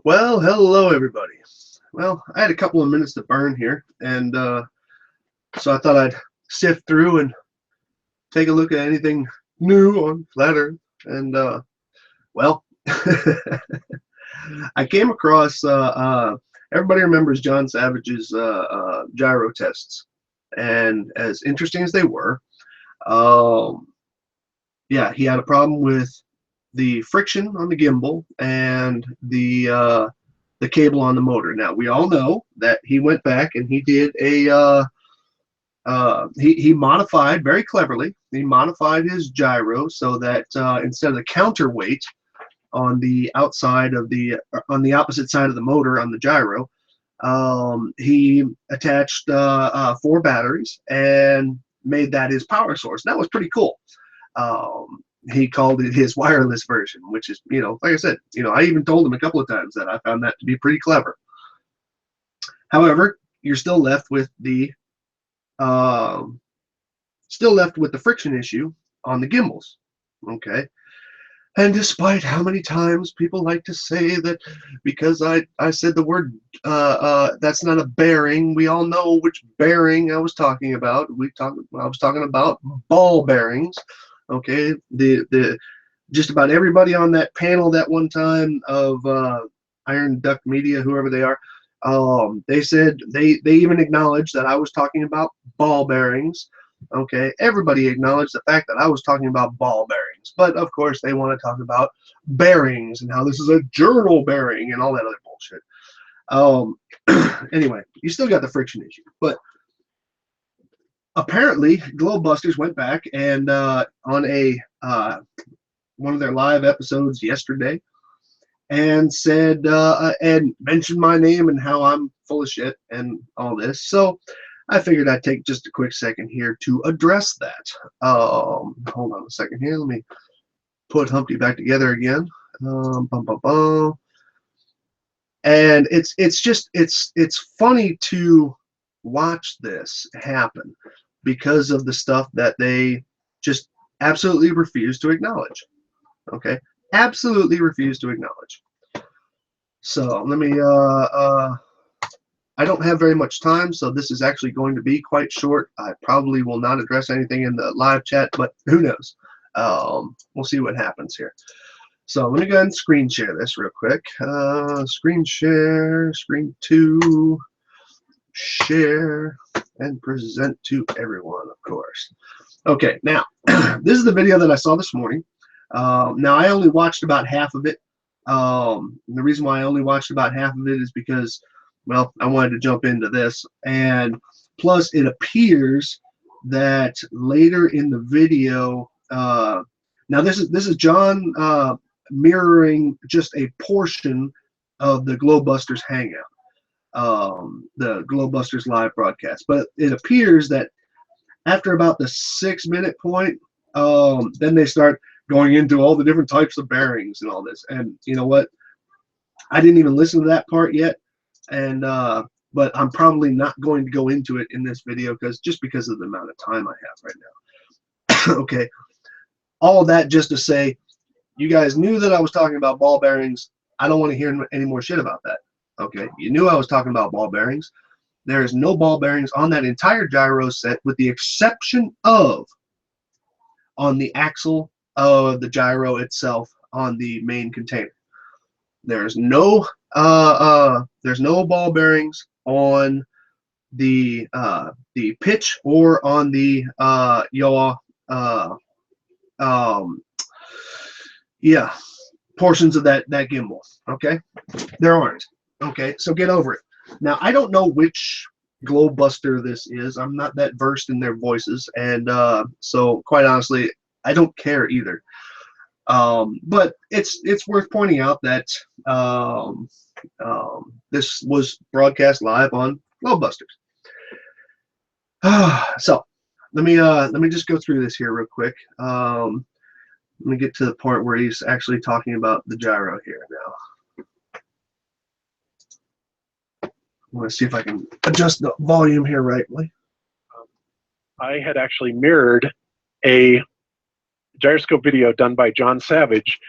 Well, hello everybody. Well, I had a couple of minutes to burn here, and so I thought I'd sift through and take a look at anything new on Flat Earth. And well, I came across everybody remembers John Savage's gyro tests, and as interesting as they were, um, yeah, he had a problem with the friction on the gimbal and the cable on the motor. Now we all know that he went back and he did a he modified very cleverly. He modified his gyro so that instead of the counterweight on the outside of the on the opposite side of the motor on the gyro, he attached 4 batteries and made that his power source. That was pretty cool. He called it his wireless version, which is, like I said, I even told him a couple of times that I found that to be pretty clever. However, you're still left with the friction issue on the gimbals. Okay. And despite how many times people like to say that because I said the word that's not a bearing, we all know which bearing I was talking about. I was talking about ball bearings. Okay, the just about everybody on that panel that one time of Iron Duck Media, whoever they are, they said they even acknowledged that I was talking about ball bearings. Okay, everybody acknowledged the fact that I was talking about ball bearings, but of course they want to talk about bearings and how this is a journal bearing and all that other bullshit. Anyway, you still got the friction issue, but apparently Globebusters went back and on a one of their live episodes yesterday and said and mentioned my name and how I'm full of shit and all this. So I figured I'd take just a quick second here to address that. Hold on a second here. Let me put Humpty back together again. And it's funny to watch this happen because of the stuff that they just absolutely refuse to acknowledge. Okay, absolutely refuse to acknowledge. So let me I don't have very much time, so this is actually going to be quite short. I probably will not address anything in the live chat, but who knows. We'll see what happens here. So let me go ahead and screen share this real quick. Screen share, screen 2, share, and present to everyone, of course. Okay, now, this is the video that I saw this morning. Now, I only watched about half of it. The reason why I only watched about half of it is because, well, I wanted to jump into this. And plus, it appears that later in the video, now this is John mirroring just a portion of the Globebusters hangout. The Globebusters live broadcast, but it appears that after about the 6-minute point, then they start going into all the different types of bearings and all this. And you know what? I didn't even listen to that part yet, and but I'm probably not going to go into it in this video because of the amount of time I have right now. Okay, all of that just to say, you guys knew that I was talking about ball bearings. I don't want to hear any more shit about that. Okay, you knew I was talking about ball bearings. There is no ball bearings on that entire gyro set, with the exception of on the axle of the gyro itself on the main container. There's no ball bearings on the pitch or on the yaw portions of that gimbal. Okay, there aren't. Okay, so get over it. Now, I don't know which Globebuster this is. I'm not that versed in their voices, and so quite honestly, I don't care either. But it's worth pointing out that this was broadcast live on Globebusters. So let me just go through this here real quick. Let me get to the part where he's actually talking about the gyro here now. I want to see if I can adjust the volume here rightly. I had actually mirrored a gyroscope video done by John Savage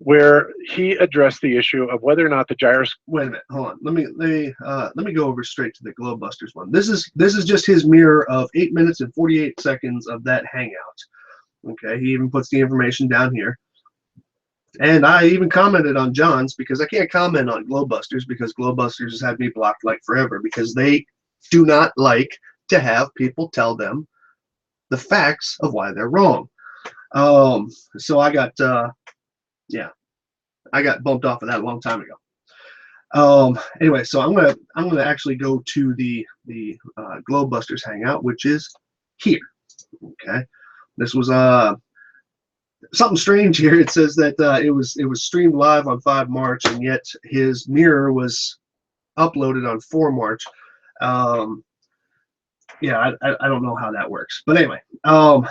where he addressed the issue of whether or not the gyroscope. Wait a minute, hold on. Let me go over straight to the Globebusters one. This is just his mirror of 8 minutes and 48 seconds of that hangout. Okay, he even puts the information down here. And I even commented on John's because I can't comment on Globebusters because Globebusters has had me blocked like forever because they do not like to have people tell them the facts of why they're wrong. So I got yeah, I got bumped off of that a long time ago. Anyway, so I'm gonna actually go to the Globebusters hangout, which is here. Okay, this was something strange here. It says that it was streamed live on 5 March, and yet his mirror was uploaded on 4 March. Yeah, I don't know how that works, but anyway, let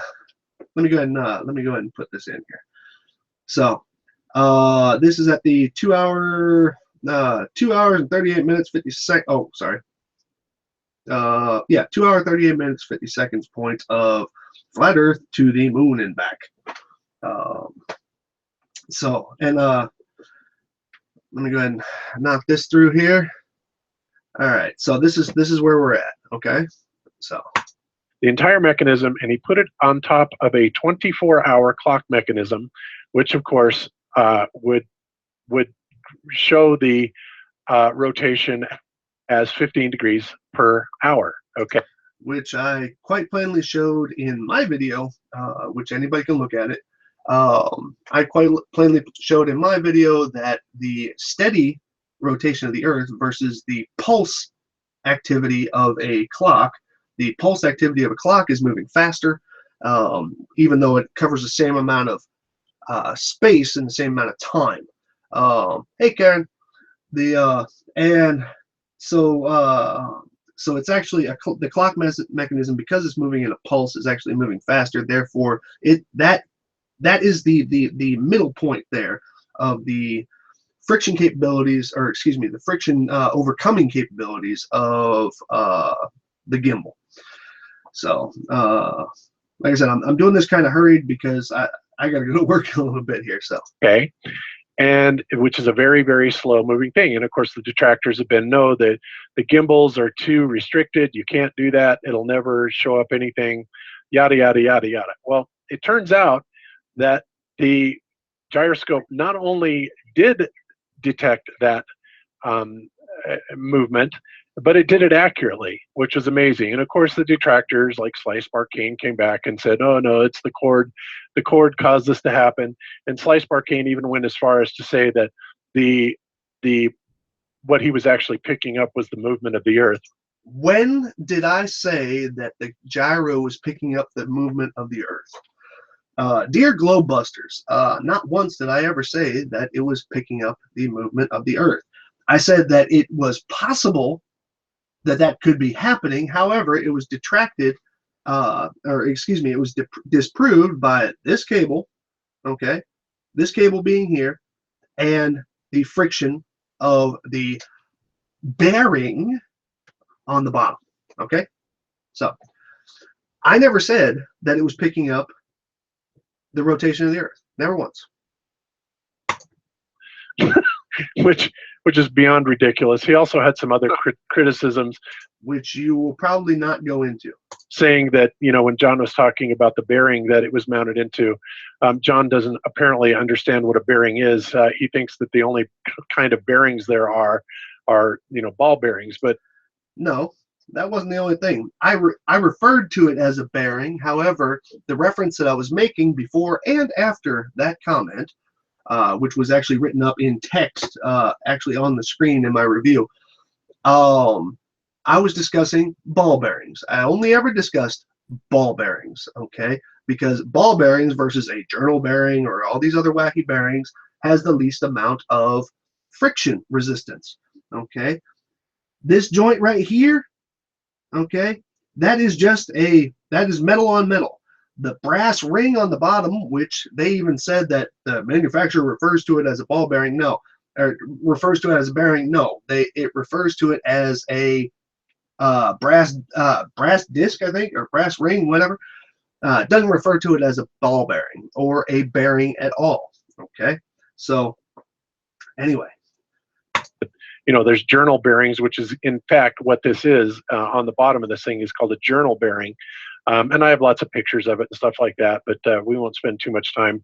me go ahead and put this in here. So this is at the 2 hours and 38 minutes 50 seconds. Oh, sorry. Yeah, 2 hour 38 minutes 50 seconds point of flat Earth to the moon and back. So, and let me go ahead and knock this through here. All right, so this is where we're at. Okay, so The entire mechanism, and he put it on top of a 24-hour clock mechanism, which of course would show the rotation as 15 degrees per hour. Okay. Which I quite plainly showed in my video, which anybody can look at it. I quite plainly showed in my video that the steady rotation of the Earth versus the pulse activity of a clock. The pulse activity of a clock is moving faster, even though it covers the same amount of space in the same amount of time. Hey, Karen. And so it's actually the clock mechanism, because it's moving in a pulse, is actually moving faster. Therefore, that is the middle point there of the friction capabilities, or excuse me, the friction overcoming capabilities of the gimbal. So, like I said, I'm doing this kind of hurried because I got to go to work a little bit here. So okay, and which is a very, very slow moving thing. And of course, the detractors have been, no, that the gimbals are too restricted. You can't do that. It'll never show up anything, yada, yada, yada, yada. Well, it turns out that the gyroscope not only did detect that movement, but it did it accurately, which was amazing. And of course, the detractors like Slice Barkane came back and said, "Oh no, it's the cord. The cord caused this to happen." And Slice Barkane even went as far as to say that the what he was actually picking up was the movement of the Earth. when did I say that the gyro was picking up the movement of the Earth? Dear Globebusters, not once did I ever say that it was picking up the movement of the Earth. I said that it was possible that could be happening. However, it was detracted, or excuse me, it was disproved by this cable, okay, this cable being here, and the friction of the bearing on the bottom, okay? So, I never said that it was picking up the rotation of the Earth. Never once. which is beyond ridiculous. He also had some other criticisms, which you will probably not go into. Saying that, you know, when John was talking about the bearing that it was mounted into, John doesn't apparently understand what a bearing is. He thinks that the only kind of bearings there are, you know, ball bearings. But no, that wasn't the only thing. I referred to it as a bearing. However, the reference that I was making before and after that comment, which was actually written up in text, actually on the screen in my review, I was discussing ball bearings. I only ever discussed ball bearings, okay? Because ball bearings versus a journal bearing or all these other wacky bearings has the least amount of friction resistance, okay? This joint right here, okay, that is metal on metal. The brass ring on the bottom, which they even said that the manufacturer refers to it as a ball bearing, no, or refers to it as a bearing, no, it refers to it as a brass disc, I think, or brass ring, whatever. It doesn't refer to it as a ball bearing or a bearing at all. Okay, So anyway, there's journal bearings, which is in fact what this is. On the bottom of this thing is called a journal bearing. And I have lots of pictures of it and stuff like that, but we won't spend too much time,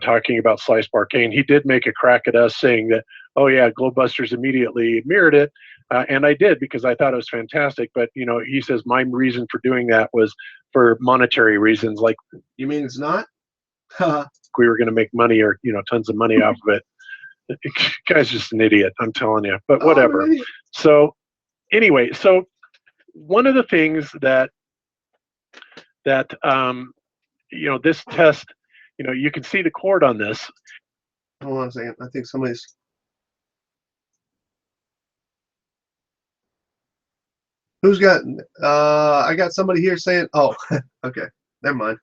talking about Sliced Barcane. He did make a crack at us saying that, oh yeah, Globebusters immediately mirrored it. And I did, because I thought it was fantastic. But, he says my reason for doing that was for monetary reasons. Like, you mean it's not? we were going to make money, or, tons of money off of it. Guy's just an idiot, I'm telling you, but whatever. So anyway, so one of the things that this test, you can see the cord on this. Hold on a second. I think somebody's. Who's got? I got somebody here saying, "Oh, okay, never mind.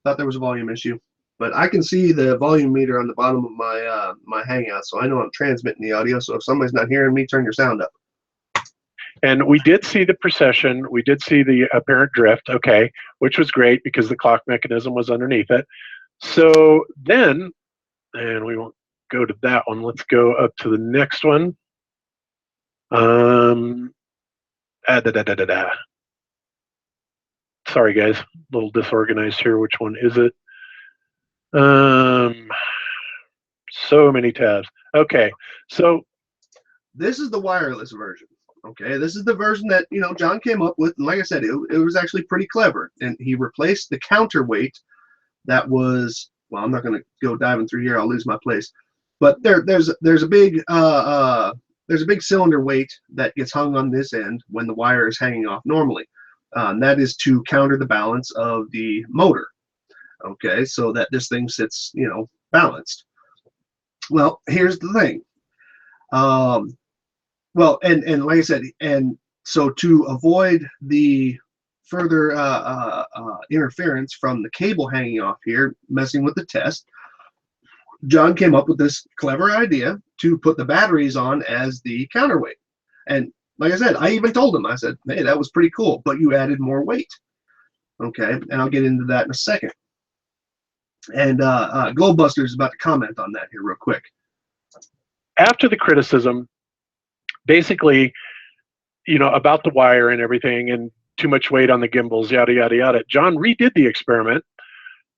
Thought there was a volume issue." But I can see the volume meter on the bottom of my my Hangout, so I know I'm transmitting the audio. So if somebody's not hearing me, turn your sound up. And we did see the precession. We did see the apparent drift, okay, which was great because the clock mechanism was underneath it. So then, and we won't go to that one. Let's go up to the next one. Sorry, guys, a little disorganized here. Which one is it? So many tabs. Okay, so this is the wireless version. Okay, this is the version that John came up with, and like I said, it was actually pretty clever. And he replaced the counterweight that was, well, I'm not going to go diving through here. I'll lose my place. But there's a big cylinder weight that gets hung on this end when the wire is hanging off normally. And that is to counter the balance of the motor. Okay, so that this thing sits, balanced. Well, here's the thing. Well, and like I said, and so to avoid the further interference from the cable hanging off here, messing with the test, John came up with this clever idea to put the batteries on as the counterweight. And like I said, I even told him, I said, hey, that was pretty cool, but you added more weight. Okay, and I'll get into that in a second. And Globebusters is about to comment on that here real quick. After the criticism, basically, about the wire and everything and too much weight on the gimbals, yada, yada, yada, John redid the experiment.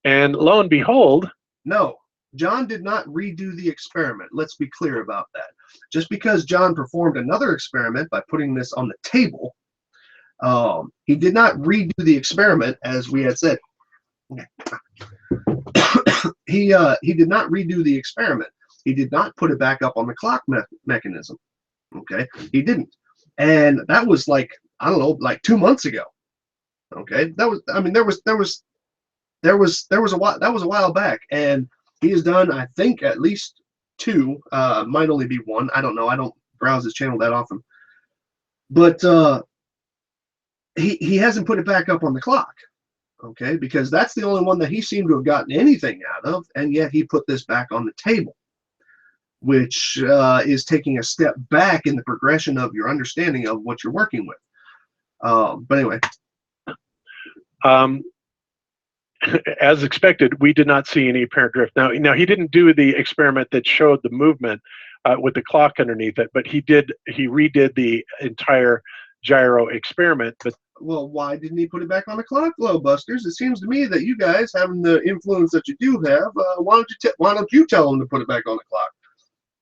And lo and behold. No, John did not redo the experiment. Let's be clear about that. Just because John performed another experiment by putting this on the table, he did not redo the experiment, as we had said. He did not redo the experiment. He did not put it back up on the clock mechanism. Okay, he didn't, and that was like, I don't know, like 2 months ago. Okay, that was, I mean, there was a while back, and he has done, I think, at least 2. Might only be 1. I don't know. I don't browse his channel that often, but he hasn't put it back up on the clock. Okay, because that's the only one that he seemed to have gotten anything out of, and yet he put this back on the table, which is taking a step back in the progression of your understanding of what you're working with. But anyway. As expected, we did not see any apparent drift. Now he didn't do the experiment that showed the movement with the clock underneath it, but he redid the entire gyro experiment. But well, why didn't he put it back on the clock, Globebusters? It seems to me that you guys, having the influence that you do have, why don't you tell him to put it back on the clock?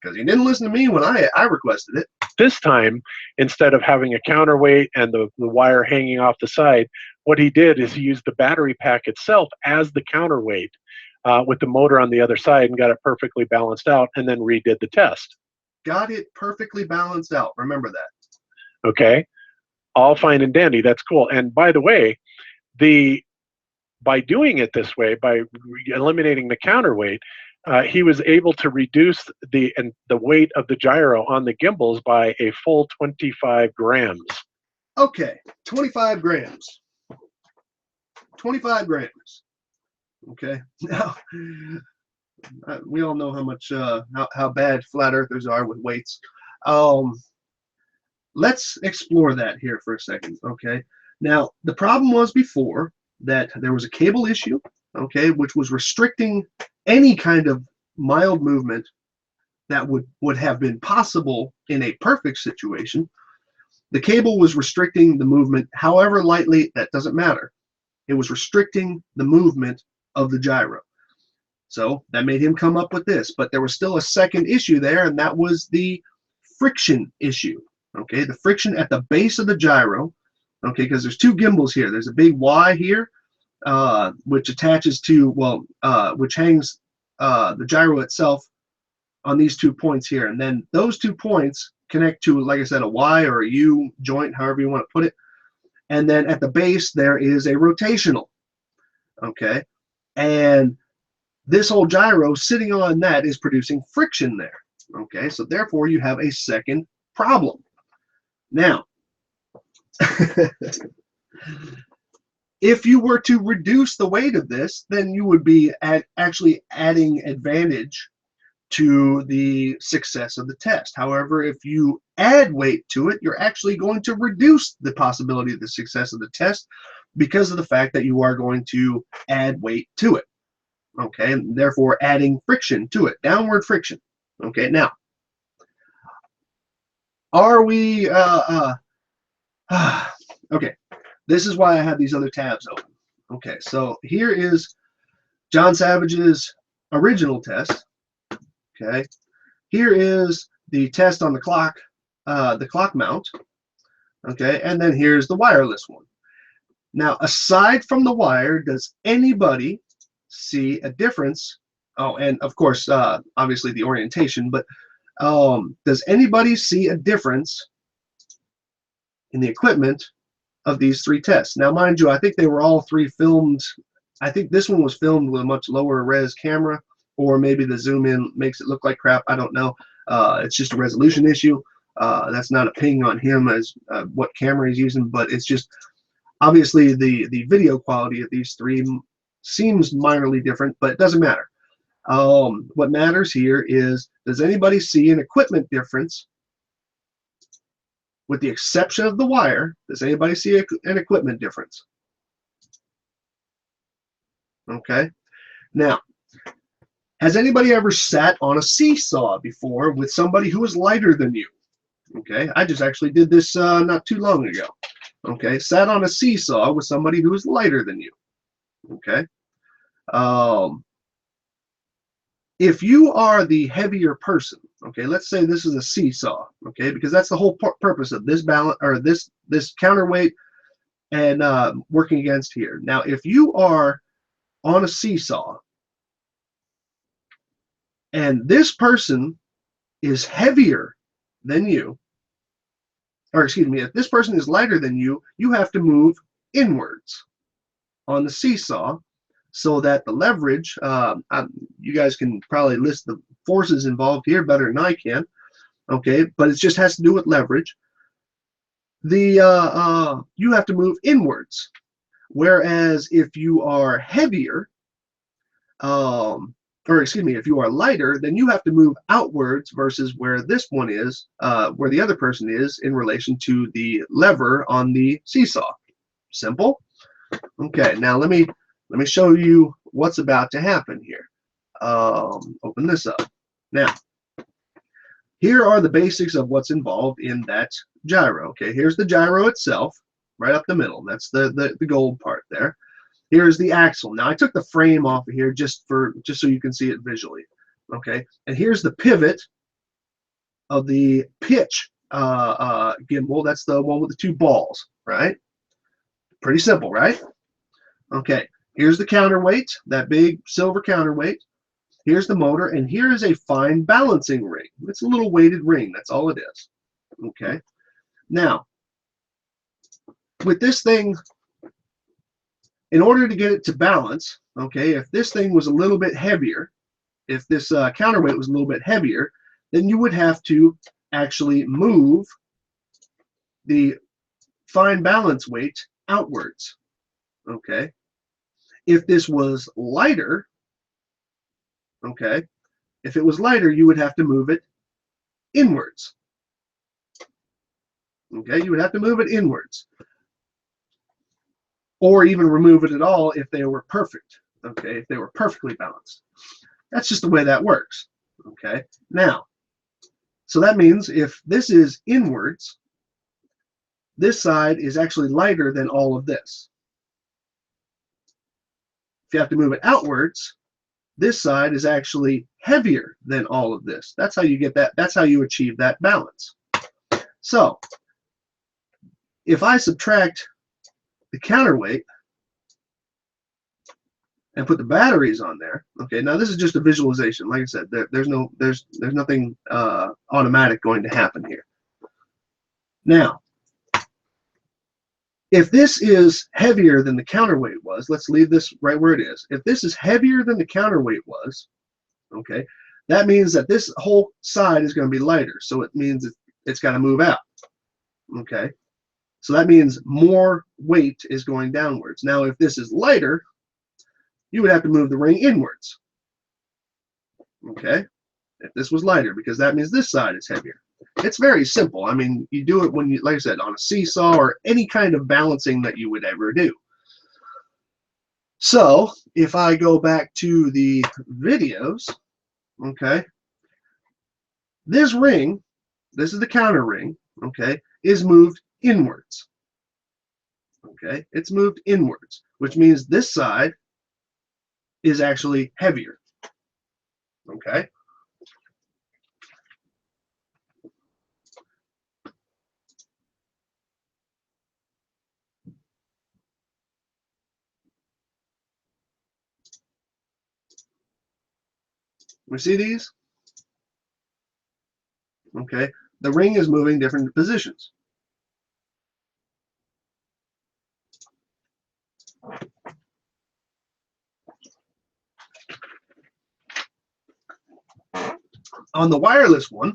Because he didn't listen to me when I requested it. This time, instead of having a counterweight and the wire hanging off the side, what he did is he used the battery pack itself as the counterweight with the motor on the other side, and got it perfectly balanced out, and then redid the test. Got it perfectly balanced out. Remember that. Okay. All fine and dandy. That's cool. And by the way, by doing it this way, by eliminating the counterweight, he was able to reduce the weight of the gyro on the gimbals by a full 25 grams. Okay, 25 grams. 25 grams. Okay. Now, we all know how much how bad flat earthers are with weights. Let's explore that here for a second. Okay. Now, the problem was before that there was a cable issue, okay, which was restricting any kind of mild movement that would have been possible in a perfect situation, the cable was restricting the movement, however lightly, that doesn't matter. It was restricting the movement of the gyro. So that made him come up with this. But there was still a second issue there, and that was the friction issue. Okay, the friction at the base of the gyro. Okay, because there's two gimbals here. There's a big Y here, which attaches to, well, which hangs the gyro itself on these 2 points here. And then those 2 points connect to, like I said, a Y or a U joint, however you want to put it. And then at the base, there is a rotational. Okay, and this whole gyro sitting on that is producing friction there. Okay, so therefore you have a second problem. Now, if you were to reduce the weight of this, then you would be actually adding advantage to the success of the test. However, if you add weight to it, you're actually going to reduce the possibility of the success of the test because of the fact that you are going to add weight to it. Okay, and therefore adding friction to it, downward friction. Okay, now, are we, okay, this is why I have these other tabs open. Okay, so here is John Savage's original test. Okay, here is the test on the clock mount. Okay, and then here's the wireless one. Now, aside from the wire, does anybody see a difference? Oh, and of course, obviously the orientation, but does anybody see a difference in the equipment of these 3 tests? Now, mind you, I think they were all 3 filmed. I think this one was filmed with a much lower res camera, or maybe the zoom in makes it look like crap. I don't know. It's just a resolution issue. That's not a ping on him as what camera he's using, but it's just obviously the video quality of these 3 seems minorly different, but it doesn't matter. What matters here is, does anybody see an equipment difference? With the exception of the wire, does anybody see an equipment difference? Okay. Now, has anybody ever sat on a seesaw before with somebody who is lighter than you? Okay, I just actually did this not too long ago. Okay, sat on a seesaw with somebody who is lighter than you. Okay. If you are the heavier person, okay, let's say this is a seesaw, okay, because that's the whole purpose of this balance, or this counterweight and working against here. Now, if you are on a seesaw and this person is heavier than you, or excuse me, if this person is lighter than you, you have to move inwards on the seesaw so that the leverage, you guys can probably list the forces involved here better than I can, okay, but it just has to do with leverage. You have to move inwards, whereas if you are heavier, or excuse me, if you are lighter, then you have to move outwards versus where this one is, where the other person is in relation to the lever on the seesaw. Simple. Okay, now let me show you what's about to happen here. Open this up. Now, here are the basics of what's involved in that gyro. Okay, here's the gyro itself, right up the middle. That's the gold part there. Here's the axle. Now I took the frame off of here just so you can see it visually. Okay, and here's the pivot of the pitch gimbal. That's the one with the 2 balls, right? Pretty simple, right? Okay, here's the counterweight, that big silver counterweight. Here's the motor, and here is a fine balancing ring. It's a little weighted ring. That's all it is. Okay, now with this thing, in order to get it to balance, okay, if this thing was a little bit heavier, if this counterweight was a little bit heavier, then you would have to actually move the fine balance weight outwards. Okay, if this was lighter, okay, if it was lighter, you would have to move it inwards. Okay, you would have to move it inwards, or even remove it at all if they were perfect. Okay, if they were perfectly balanced. That's just the way that works. Okay. Now, so that means if this is inwards, this side is actually lighter than all of this. If you have to move it outwards, this side is actually heavier than all of this. That's how you get that. That's how you achieve that balance. So if I subtract the counterweight and put the batteries on there, okay, now this is just a visualization. Like I said, there's nothing automatic going to happen here. Now, if this is heavier than the counterweight was, let's leave this right where it is. If this is heavier than the counterweight was, okay, that means that this whole side is going to be lighter. So it means it's got to move out. Okay, so that means more weight is going downwards. Now, if this is lighter, you would have to move the ring inwards. Okay, if this was lighter, because that means this side is heavier. It's very simple. I mean, you do it when you, like I said, on a seesaw or any kind of balancing that you would ever do. So if I go back to the videos, okay, this ring, this is the counter ring, okay, is moved inwards. Okay, it's moved inwards, which means this side is actually heavier. Okay. We see these? Okay. The ring is moving different positions. On the wireless one,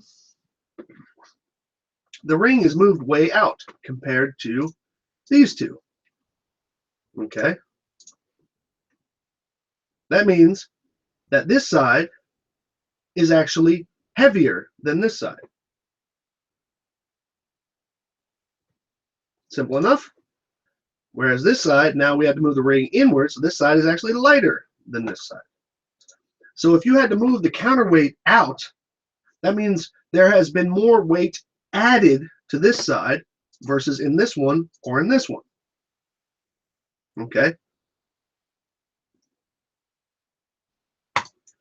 the ring is moved way out compared to these two. Okay. That means that this side is actually heavier than this side. Simple enough. Whereas this side, now we have to move the ring inwards, so this side is actually lighter than this side. So if you had to move the counterweight out, that means there has been more weight added to this side versus in this one or in this one. Okay?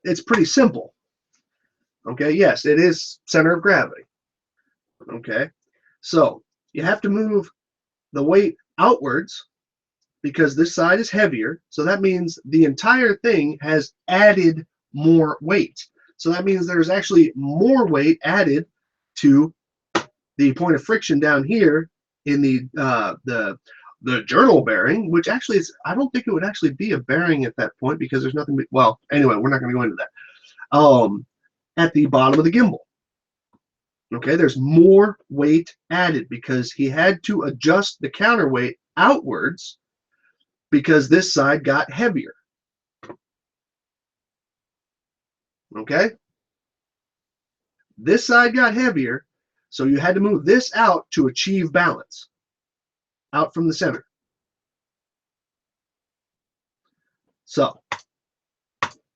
It's pretty simple. Okay, yes, it is center of gravity. Okay, so you have to move the weight outwards because this side is heavier. So that means the entire thing has added more weight. So that means there's actually more weight added to the point of friction down here in the journal bearing, which actually is, I don't think it would actually be a bearing at that point because there's nothing, well, anyway, we're not going to go into that. At the bottom of the gimbal. Okay, there's more weight added because he had to adjust the counterweight outwards because this side got heavier. Okay, this side got heavier, so you had to move this out to achieve balance, out from the center. So,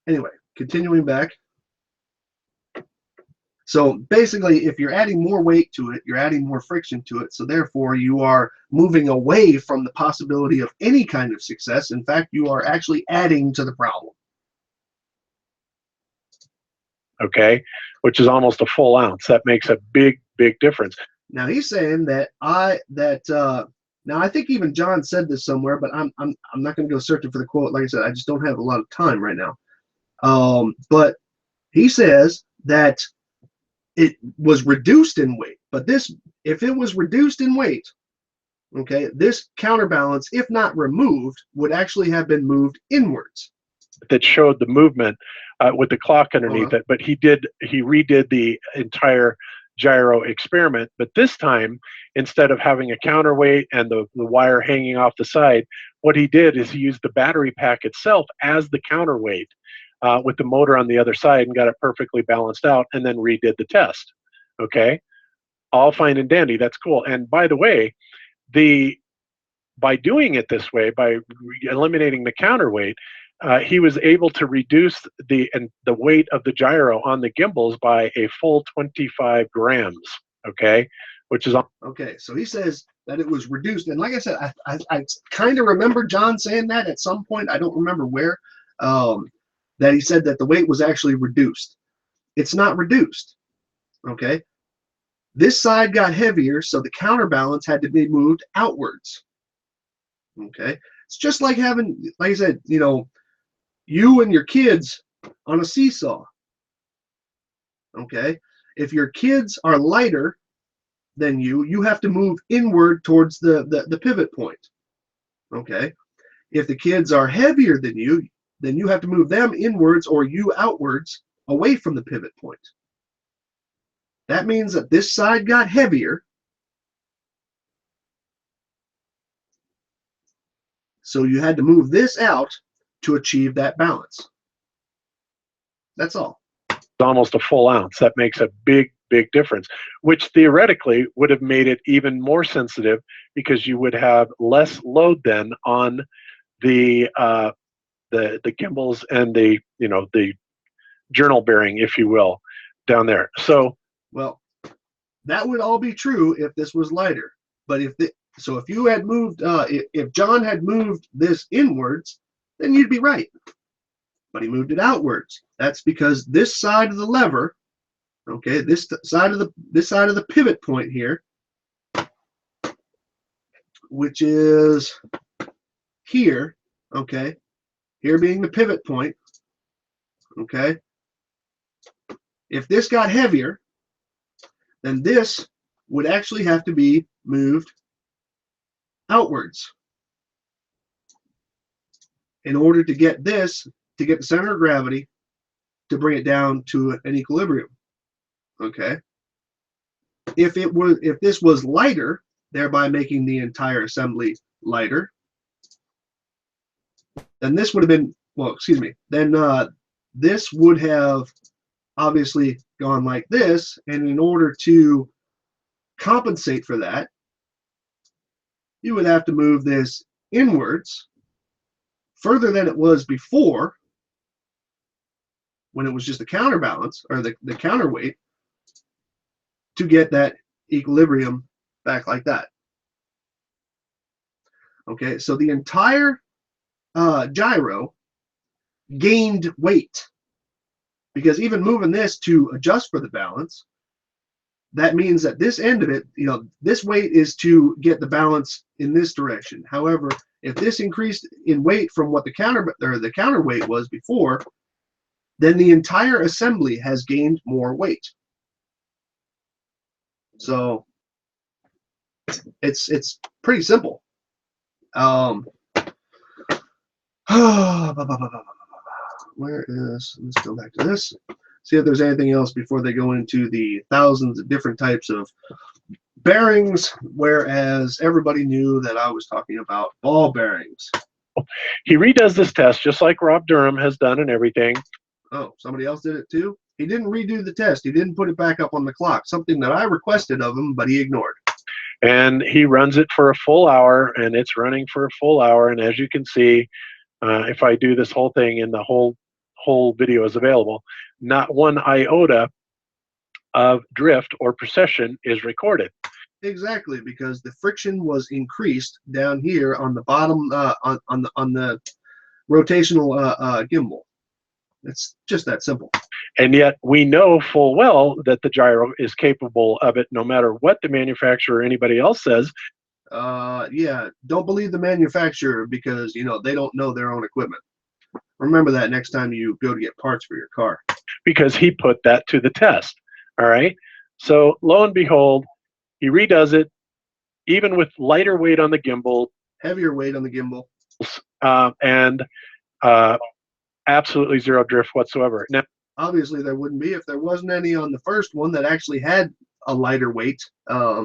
anyway, continuing back. So basically, if you're adding more weight to it, you're adding more friction to it. So therefore, you are moving away from the possibility of any kind of success. In fact, you are actually adding to the problem. Okay, which is almost a full ounce. That makes a big, big difference. Now he's saying that now I think even John said this somewhere, but I'm not going to go searching for the quote. Like I said, I just don't have a lot of time right now. But he says that it was reduced in weight, but this, if it was reduced in weight, okay, this counterbalance, if not removed, would actually have been moved inwards. That showed the movement with the clock underneath it, but he redid the entire gyro experiment, but this time, instead of having a counterweight and the wire hanging off the side, what he did is he used the battery pack itself as the counterweight with the motor on the other side and got it perfectly balanced out, and then redid the test. Okay, all fine and dandy. That's cool. And by the way, by doing it this way, by eliminating the counterweight, he was able to reduce the weight of the gyro on the gimbals by a full 25 grams. Okay, which is okay. So he says that it was reduced, and like I said, I kind of remember John saying that at some point. I don't remember where. That he said that the weight was actually reduced. It's not reduced. Okay. This side got heavier, so the counterbalance had to be moved outwards. Okay. It's just like having, like I said, you and your kids on a seesaw. Okay. If your kids are lighter than you have to move inward towards the pivot point. Okay. If the kids are heavier than you, then you have to move them inwards or you outwards away from the pivot point. That means that this side got heavier. So you had to move this out to achieve that balance. That's all. almost a full ounce. That makes a big difference, which theoretically would have made it even more sensitive because you would have less load then on the gimbals and the journal bearing, if you will, down there. So, well, that would all be true if this was lighter. But if you had moved, if John had moved this inwards, then you'd be right. But he moved it outwards. That's because this side of the lever, okay, this side of the pivot point here, which is here, okay, here being the pivot point, okay. If this got heavier, then this would actually have to be moved outwards in order to get this, to get the center of gravity, to bring it down to an equilibrium. Okay. If this was lighter, thereby making the entire assembly lighter, then this would have been, well, excuse me, then this would have obviously gone like this, and in order to compensate for that, you would have to move this inwards further than it was before, when it was just the counterbalance or the counterweight, to get that equilibrium back like that. Okay, so the entire gyro gained weight, because even moving this to adjust for the balance, that means that this end of it, this weight is to get the balance in this direction. However, if this increased in weight from what the counterweight was before, then the entire assembly has gained more weight. So it's pretty simple. Where is, let's go back to this, see if there's anything else before they go into the thousands of different types of bearings, whereas everybody knew that I was talking about ball bearings. He redoes this test just like Rob Durham has done and everything. Oh, somebody else did it too? He didn't redo the test. He didn't put it back up on the clock, something that I requested of him, but he ignored. And he runs it for a full hour, and it's running for a full hour. And as you can see, if I do this whole thing, and the whole video is available, not one iota of drift or precession is recorded. Exactly, because the friction was increased down here on the bottom, on the rotational gimbal. It's just that simple. And yet we know full well that the gyro is capable of it, no matter what the manufacturer or anybody else says. Yeah, don't believe the manufacturer, because they don't know their own equipment. Remember that next time you go to get parts for your car. Because he put that to the test. All right. So lo and behold, he redoes it, even with lighter weight on the gimbal, heavier weight on the gimbal, and absolutely zero drift whatsoever. Now, obviously, there wouldn't be if there wasn't any on the first one that actually had a lighter weight.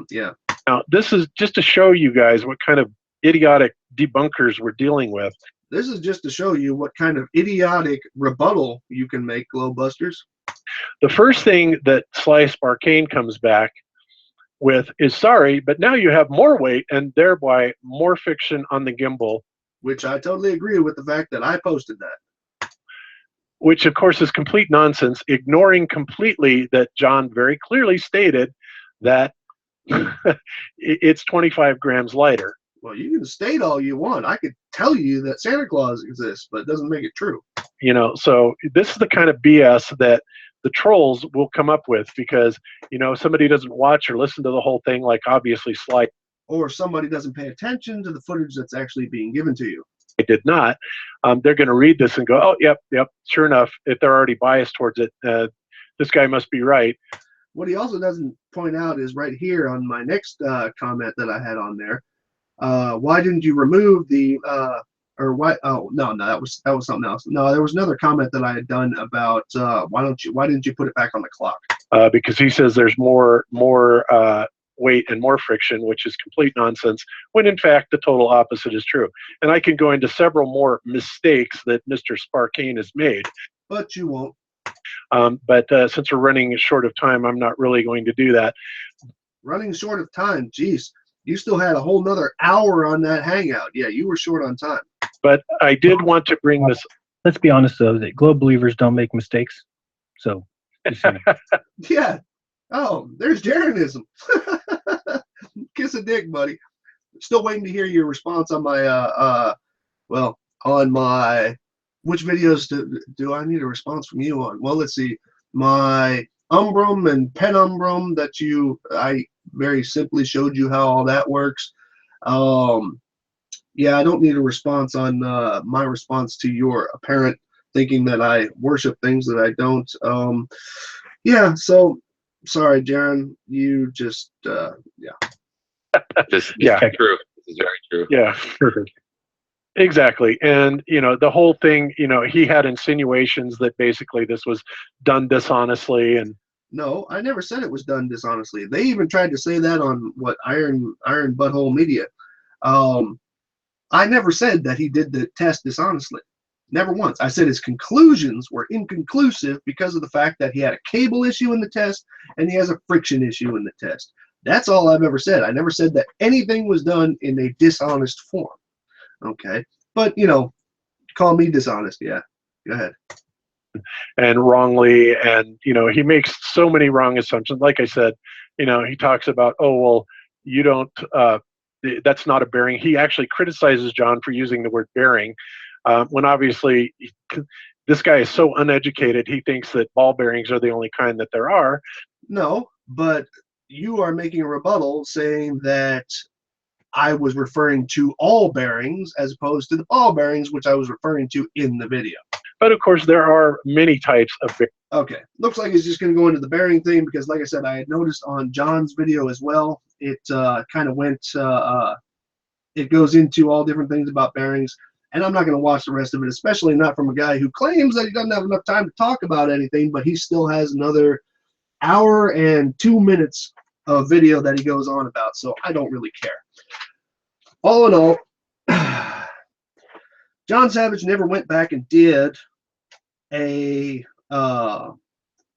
Yeah. Now, this is just to show you guys what kind of idiotic debunkers we're dealing with. This is just to show you what kind of idiotic rebuttal you can make, Globebusters. The first thing that Slice Barcane comes back with is, sorry, but now you have more weight and thereby more friction on the gimbal which I totally agree with the fact that I posted that. Which of course is complete nonsense, ignoring completely that John very clearly stated that it's 25 grams lighter. Well, you can state all you want. I could tell you that Santa Claus exists, but it doesn't make it true. You know, so this is the kind of BS that the trolls will come up with because, you know, somebody doesn't watch or listen to the whole thing, like obviously Sly Or somebody doesn't pay attention to the footage that's actually being given to you. did not. They're going to read this and go, oh, yep, sure enough, if they're already biased towards it, this guy must be right. What he also doesn't point out is right here on my next comment that I had on there. Why didn't you remove the or why? Oh no, that was something else. No, there was another comment that I had done about why didn't you put it back on the clock? Because he says there's more weight and more friction, which is complete nonsense, when in fact the total opposite is true. And I can go into several more mistakes that Mr. Sparkane has made. But you won't. But since we're running short of time, I'm not really going to do that. Running short of time, geez. You still had a whole nother hour on that hangout. Yeah, you were short on time. But I did want to bring this. Let's be honest, though, that Globe believers don't make mistakes. So, yeah. Oh, there's Jaronism. Kiss a dick, buddy. Still waiting to hear your response on my, on my, which videos do I need a response from you on? Well, let's see. My Umbrum and Penumbrum that I very simply showed you how all that works. Yeah, I don't need a response on my response to your apparent thinking that I worship things that I don't. Yeah, so sorry, Jaron. You just, yeah. This is Yeah. true. This is very true. Yeah, perfect. Exactly. And, you know, the whole thing, you know, he had insinuations that basically this was done dishonestly. And No, I never said it was done dishonestly. They even tried to say that on what Iron Butthole Media. I never said that he did the test dishonestly. Never once. I said his conclusions were inconclusive because of the fact that he had a cable issue in the test and he has a friction issue in the test. That's all I've ever said. I never said that anything was done in a dishonest form. Okay. But, you know, call me dishonest. Yeah. Go ahead. and wrongly. And, you know, he makes so many wrong assumptions. Like I said, you know, he talks about, oh, well, you don't, that's not a bearing. He actually criticizes John for using the word bearing, when obviously this guy is so uneducated, he thinks that ball bearings are the only kind that there are. No, but you are making a rebuttal saying that I was referring to all bearings as opposed to the ball bearings, which I was referring to in the video. But of course, there are many types of bearings. Okay, looks like he's just going to go into the bearing thing because, like I said, I had noticed on John's video as well, it kind of went, it goes into all different things about bearings, and I'm not going to watch the rest of it, especially not from a guy who claims that he doesn't have enough time to talk about anything, but he still has another hour and 2 minutes of video that he goes on about, so I don't really care. All in all, John Savage never went back and did a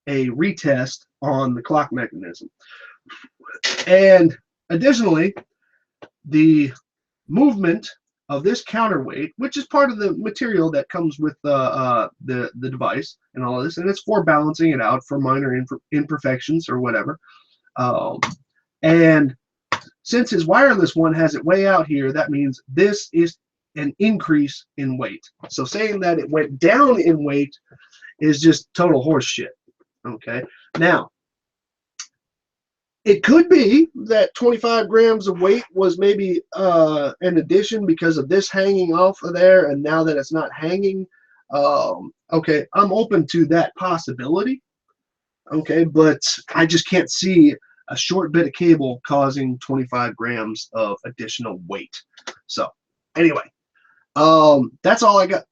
retest on the clock mechanism. And additionally, the movement of this counterweight, which is part of the material that comes with the device and all of this, and it's for balancing it out for minor imperfections or whatever. And since his wireless one has it way out here, that means this is an increase in weight. So saying that it went down in weight is just total horse shit. Okay. Now, it could be that 25 grams of weight was maybe an addition because of this hanging off of there, and now that it's not hanging, okay, I'm open to that possibility. Okay, but I just can't see a short bit of cable causing 25 grams of additional weight. So anyway, that's all I got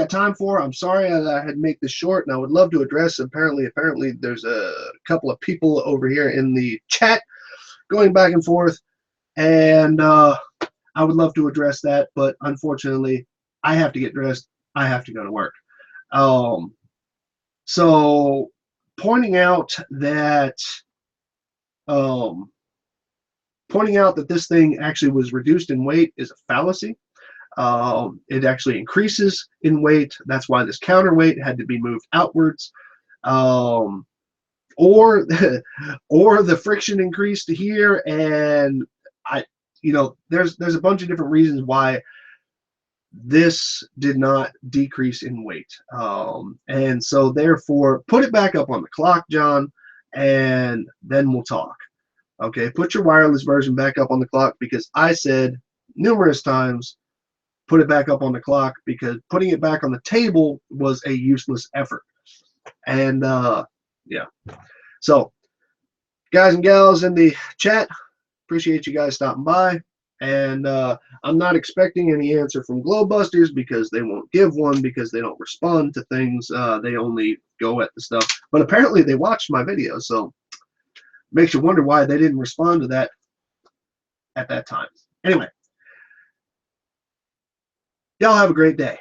time for. I'm sorry I had to make this short, and I would love to address, apparently there's a couple of people over here in the chat going back and forth, and I would love to address that, but unfortunately I have to get dressed. I have to go to work. So pointing out that this thing actually was reduced in weight is a fallacy. it actually increases in weight. That's why this counterweight had to be moved outwards. Or or the friction increased here, and there's a bunch of different reasons why this did not decrease in weight. And so therefore, put it back up on the clock, John, and then we'll talk. Okay, put your wireless version back up on the clock, because I said numerous times, put it back up on the clock, because putting it back on the table was a useless effort. And yeah. So, guys and gals in the chat, appreciate you guys stopping by. And I'm not expecting any answer from Globebusters, because they won't give one, because they don't respond to things. They only go at the stuff. But apparently they watched my video, so makes you wonder why they didn't respond to that at that time. Anyway, y'all have a great day.